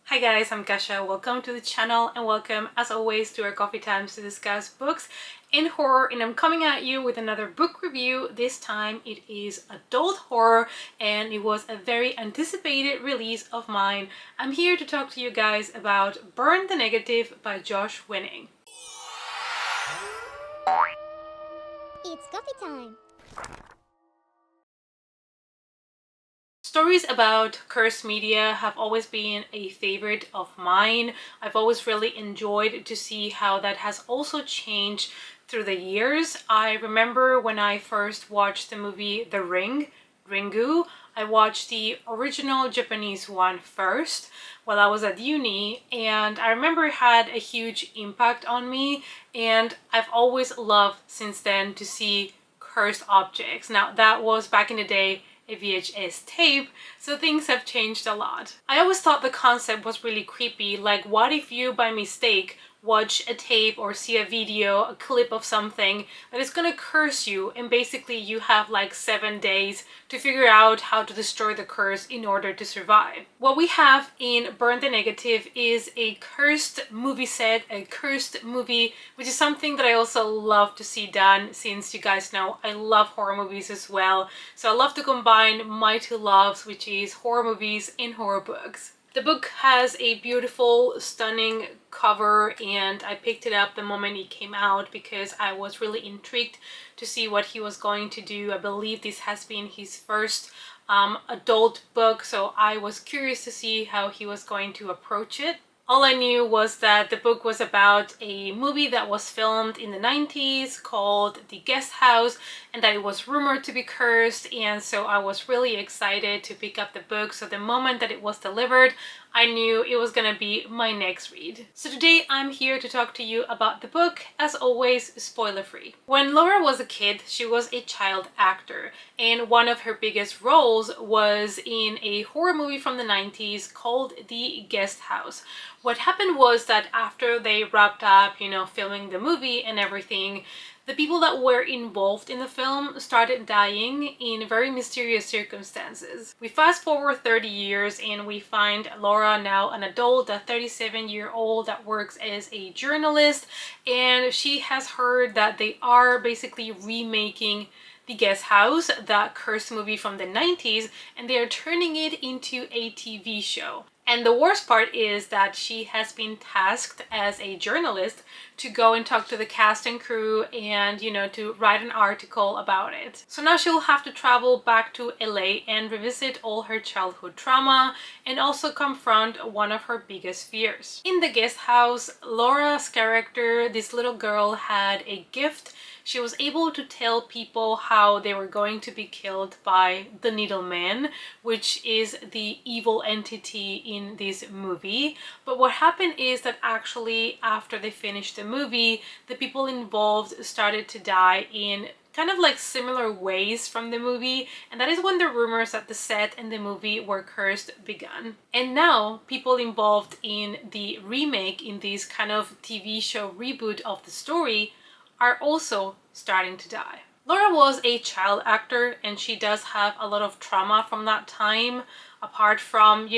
Hi guys, I'm Kasha. Welcome to the channel and welcome as always to our coffee times to discuss books in horror, and I'm coming at you with another book review. This time it is adult horror and it was a very anticipated release of mine. I'm here to talk to you guys about Burn the Negative by Josh Winning. It's coffee time! Stories about cursed media have always been a favorite of mine. I've always really enjoyed to see how that has also changed through the years. I remember when I first watched the movie The Ring, Ringu, I watched the original Japanese one first while I was at uni, and I remember it had a huge impact on me, and I've always loved since then to see cursed objects. Now that was back in the day a VHS tape, so things have changed a lot. I always thought the concept was really creepy, like what if you by mistake watch a tape or see a video, a clip of something that is gonna curse you, and basically you have like 7 days to figure out how to destroy the curse in order to survive. What we have in Burn the Negative is a cursed movie set, a cursed movie, which is something that I also love to see done, since you guys know I love horror movies as well. So I love to combine my two loves, which is horror movies and horror books. The book has a beautiful, stunning cover, and I picked it up the moment it came out because I was really intrigued to see what he was going to do. I believe this has been his first adult book, so I was curious to see how he was going to approach it. All I knew was that the book was about a movie that was filmed in the 90s called The Guest House, and that it was rumored to be cursed, and so I was really excited to pick up the book. So the moment that it was delivered, I knew it was gonna be my next read. So today I'm here to talk to you about the book, as always, spoiler free. When Laura was a kid, she was a child actor, and one of her biggest roles was in a horror movie from the 90s called The Guest House. What happened was that after they wrapped up, filming the movie and everything, the people that were involved in the film started dying in very mysterious circumstances. We fast forward 30 years and we find Laura, now an adult, a 37-year-old that works as a journalist, and she has heard that they are basically remaking The Guest House, that cursed movie from the 90s, and they are turning it into a TV show. And the worst part is that she has been tasked as a journalist to go and talk to the cast and crew and, to write an article about it. So now she'll have to travel back to LA and revisit all her childhood trauma and also confront one of her biggest fears. In The Guest House, Laura's character, this little girl, had a gift. She was able to tell people how they were going to be killed by the Needleman, which is the evil entity in this movie. But what happened is that actually after they finished the movie, the people involved started to die in kind of like similar ways from the movie, and that is when the rumors that the set and the movie were cursed began. And now people involved in the remake, in this kind of TV show reboot of the story, are also starting to die. Laura was a child actor and she does have a lot of trauma from that time, apart from,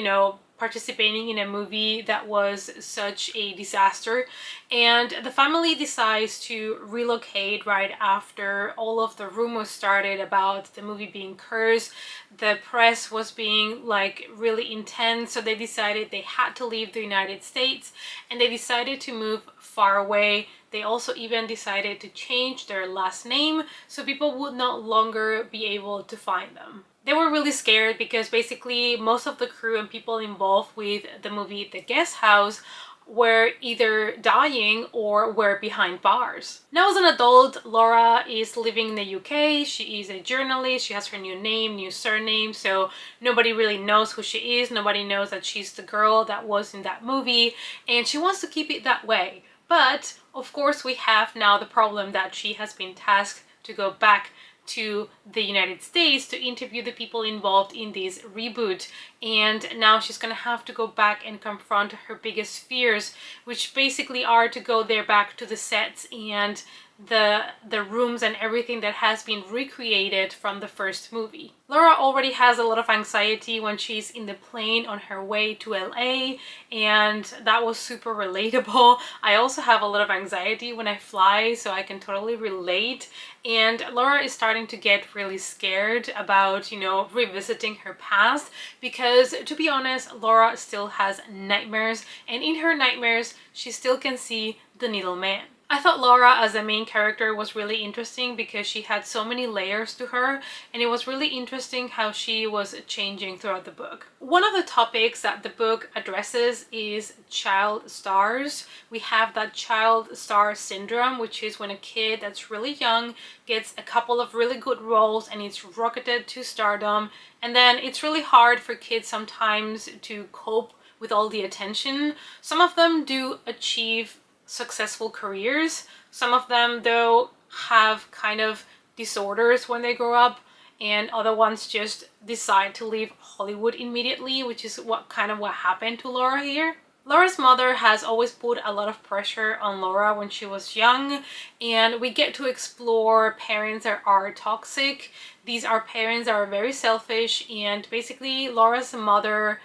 participating in a movie that was such a disaster. And the family decides to relocate right after all of the rumors started about the movie being cursed. The press was being like really intense, so they decided they had to leave the United States and they decided to move far away. They also even decided to change their last name so people would no longer be able to find them. They were really scared because basically most of the crew and people involved with the movie The Guest House were either dying or were behind bars. Now as an adult, Laura is living in the UK. She is a journalist. She has her new name, new surname, so nobody really knows who she is. Nobody knows that she's the girl that was in that movie, and she wants to keep it that way. But of course we have now the problem that she has been tasked to go back to the United States to interview the people involved in this reboot. and now she's gonna have to go back and confront her biggest fears, which basically are to go there back to the sets and the rooms and everything that has been recreated from the first movie. Laura already has a lot of anxiety when she's in the plane on her way to LA, and that was super relatable. I also have a lot of anxiety when I fly, so I can totally relate. And Laura is starting to get really scared about, you know, revisiting her past, because to be honest, Laura still has nightmares, and in her nightmares she still can see the Needle Man. I thought Laura as a main character was really interesting because she had so many layers to her, and it was really interesting how she was changing throughout the book. One of the topics that the book addresses is child stars. We have that child star syndrome, which is when a kid that's really young gets a couple of really good roles and it's rocketed to stardom, and then it's really hard for kids sometimes to cope with all the attention. Some of them do achieve successful careers. Some of them, though, have kind of disorders when they grow up, and other ones just decide to leave Hollywood immediately, which is what happened to Laura here. Laura's mother has always put a lot of pressure on Laura when she was young, and we get to explore parents that are toxic. These are parents that are very selfish, and basically Laura's mother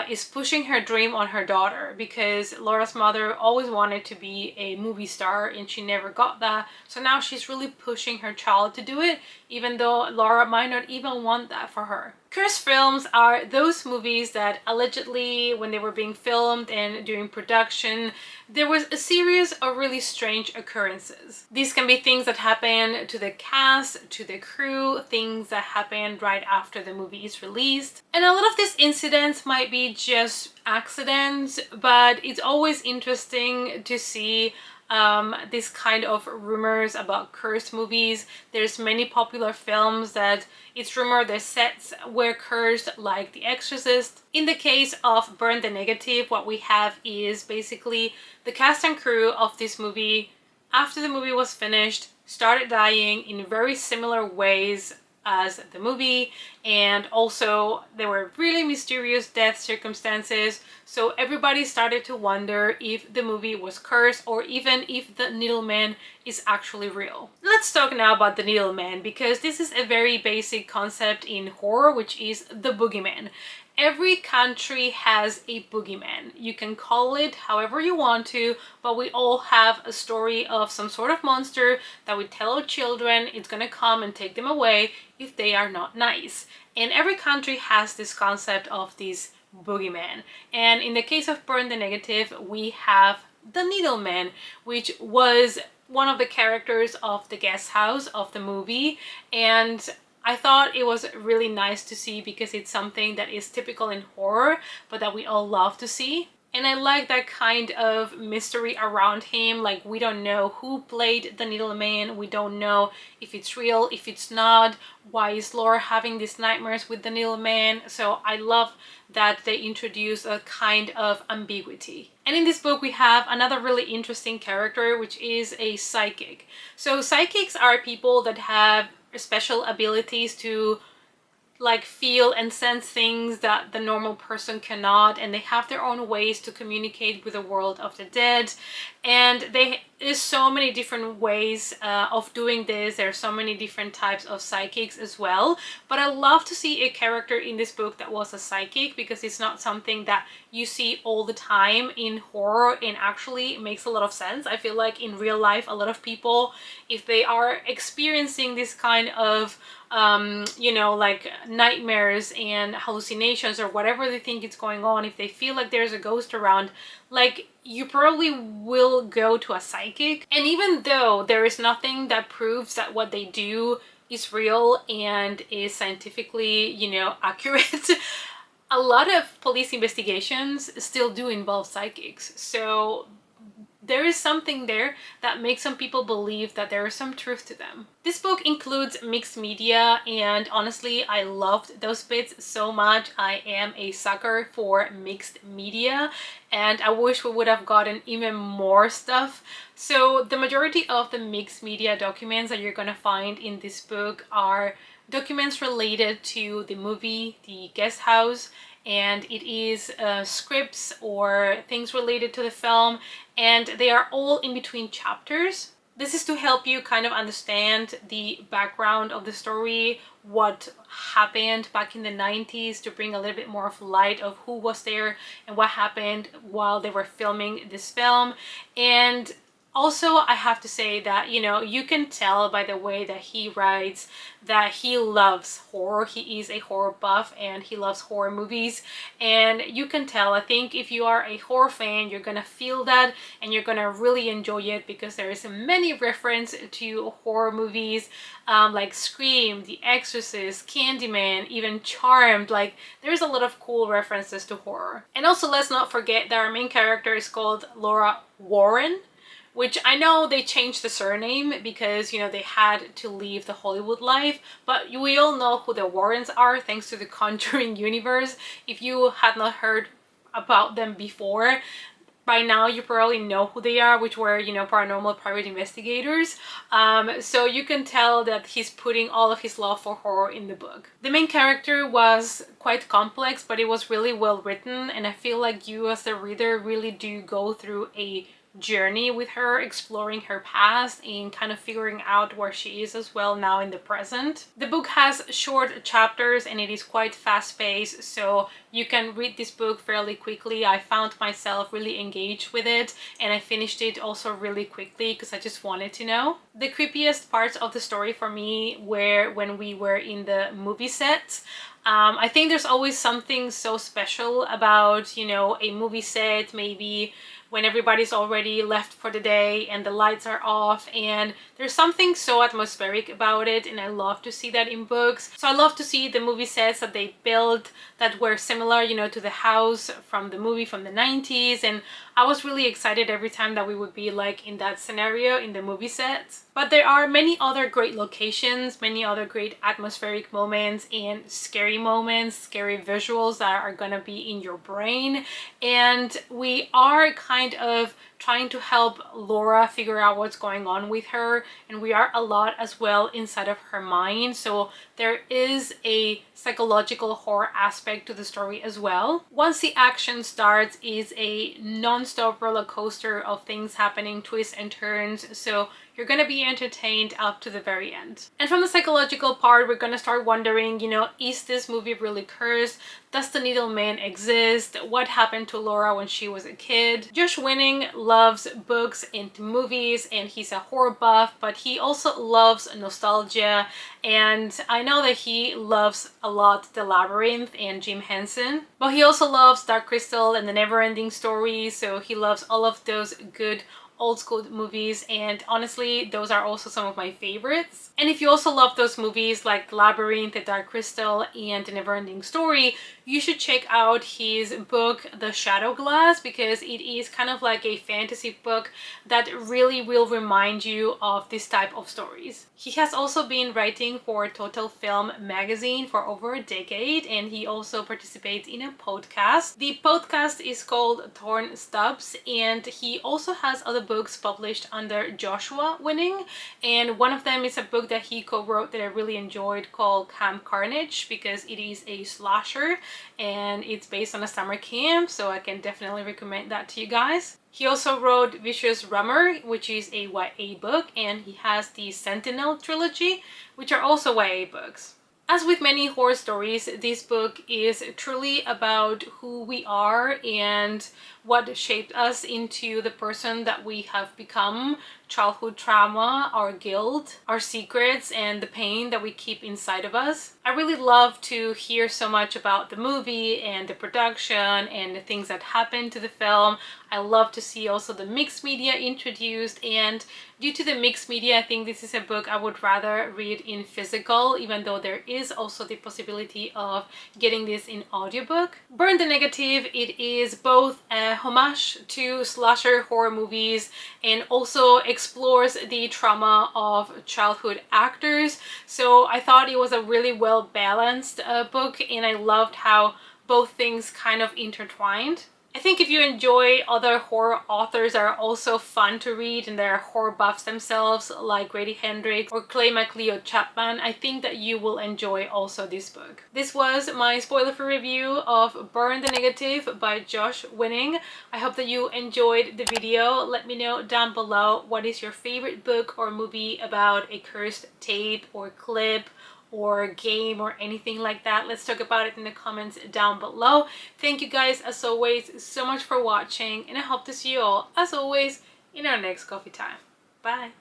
is pushing her dream on her daughter, because Laura's mother always wanted to be a movie star and she never got that. So now she's really pushing her child to do it, even though Laura might not even want that for her. Cursed films are those movies that allegedly, when they were being filmed and during production, there was a series of really strange occurrences. These can be things that happen to the cast, to the crew, things that happen right after the movie is released. And a lot of these incidents might be just accidents, but it's always interesting to see this kind of rumors about cursed movies. There's many popular films that it's rumored their sets were cursed, like The Exorcist. In the case of Burn the Negative, what we have is basically the cast and crew of this movie, after the movie was finished, started dying in very similar ways as the movie, and also there were really mysterious death circumstances, so everybody started to wonder if the movie was cursed or even if the Needle Man is actually real. Let's talk now about the Needle Man, because this is a very basic concept in horror, which is the boogeyman. Every country has a boogeyman. You can call it however you want to, but we all have a story of some sort of monster that we tell our children it's gonna come and take them away if they are not nice. And every country has this concept of this boogeyman. And in the case of Burn the Negative, we have the Needle Man, which was one of the characters of the guest house of the movie, and I thought it was really nice to see because it's something that is typical in horror, but that we all love to see. And I like that kind of mystery around him. Like, we don't know who played the Needle Man. We don't know if it's real, if it's not. Why is Laura having these nightmares with the Needle Man? So I love that they introduce a kind of ambiguity. And in this book we have another really interesting character, which is a psychic. So psychics are people that have special abilities to like feel and sense things that the normal person cannot, and they have their own ways to communicate with the world of the dead. And there's so many different ways of doing this. There are so many different types of psychics as well, but I love to see a character in this book that was a psychic, because it's not something that you see all the time in horror, and actually it makes a lot of sense. I feel like in real life a lot of people, if they are experiencing this kind of you know, like nightmares and hallucinations or whatever they think is going on, if they feel like there's a ghost around, like, you probably will go to a psychic. And even though there is nothing that proves that what they do is real and is scientifically, you know, accurate, a lot of police investigations still do involve psychics. So there is something there that makes some people believe that there is some truth to them. This book includes mixed media, and honestly I loved those bits so much. I am a sucker for mixed media, and I wish we would have gotten even more stuff. So the majority of the mixed media documents that you're gonna find in this book are documents related to the movie, The Guest House, and it is scripts or things related to the film, and they are all in between chapters. This is to help you kind of understand the background of the story, what happened back in the 90s, to bring a little bit more of light of who was there and what happened while they were filming this film. And also, I have to say that, you know, you can tell by the way that he writes that he loves horror. He is a horror buff and he loves horror movies. And you can tell, I think if you are a horror fan, you're gonna feel that and you're gonna really enjoy it, because there is many reference to horror movies like Scream, The Exorcist, Candyman, even Charmed. Like, there's a lot of cool references to horror. And also, let's not forget that our main character is called Laura Warren, which I know they changed the surname because, you know, they had to leave the Hollywood life, but we all know who the Warrens are thanks to the Conjuring universe. If you had not heard about them before, by now you probably know who they are, which were, you know, paranormal private investigators. So you can tell that he's putting all of his love for horror in the book. The main character was quite complex, but it was really well written, and I feel like you as the reader really do go through a journey with her, exploring her past and kind of figuring out where she is as well now in the present. The book has short chapters and it is quite fast-paced, so you can read this book fairly quickly. I found myself really engaged with it and I finished it also really quickly because I just wanted to know. The creepiest parts of the story for me were when we were in the movie set. I think there's always something so special about, you know, a movie set, maybe when everybody's already left for the day and the lights are off, and there's something so atmospheric about it, and I love to see that in books. So I love to see the movie sets that they built that were similar, you know, to the house from the movie from the 90s, and I was really excited every time that we would be like in that scenario in the movie sets. But there are many other great locations, many other great atmospheric moments and scary moments, scary visuals that are gonna be in your brain, and we are kind of trying to help Laura figure out what's going on with her, and we are a lot as well inside of her mind, so there is a psychological horror aspect to the story as well. Once the action starts, is a non-stop roller coaster of things happening, twists and turns, so you're gonna be entertained up to the very end. And from the psychological part, we're gonna start wondering, you know, is this movie really cursed? Does the Needle Man exist? What happened to Laura when she was a kid? Josh Winning loves books and movies, and he's a horror buff, but he also loves nostalgia, and I know that he loves a lot The Labyrinth and Jim Henson, but he also loves Dark Crystal and The Neverending Story, so he loves all of those good old school movies, and honestly those are also some of my favorites. And if you also love those movies like Labyrinth, The Dark Crystal and The Neverending Story, you should check out his book The Shadow Glass, because it is kind of like a fantasy book that really will remind you of this type of stories. He has also been writing for Total Film magazine for over a decade, and he also participates in a podcast. The podcast is called Torn Stubs, and he also has other books published under Joshua Winning, and one of them is a book that he co-wrote that I really enjoyed called Camp Carnage, because it is a slasher and it's based on a summer camp, so I can definitely recommend that to you guys. He also wrote Vicious Rummer, which is a YA book, and he has the Sentinel trilogy, which are also YA books. As with many horror stories, this book is truly about who we are and what shaped us into the person that we have become. Childhood trauma, our guilt, our secrets, and the pain that we keep inside of us. I really love to hear so much about the movie and the production and the things that happened to the film. I love to see also the mixed media introduced, and due to the mixed media, I think this is a book I would rather read in physical, even though there is also the possibility of getting this in audiobook. Burn the Negative, it is both a homage to slasher horror movies and also explores the trauma of childhood actors. So I thought it was a really well balanced book, and I loved how both things kind of intertwined. I think if you enjoy other horror authors that are also fun to read and they're horror buffs themselves, like Grady Hendrix or Clay McLeod Chapman, I think that you will enjoy also this book. This was my spoiler-free review of Burn the Negative by Josh Winning. I hope that you enjoyed the video. Let me know down below what is your favorite book or movie about a cursed tape or clip or game or anything like that. Let's talk about it in the comments down below. Thank you guys as always so much for watching, and I hope to see you all as always in our next coffee time. Bye.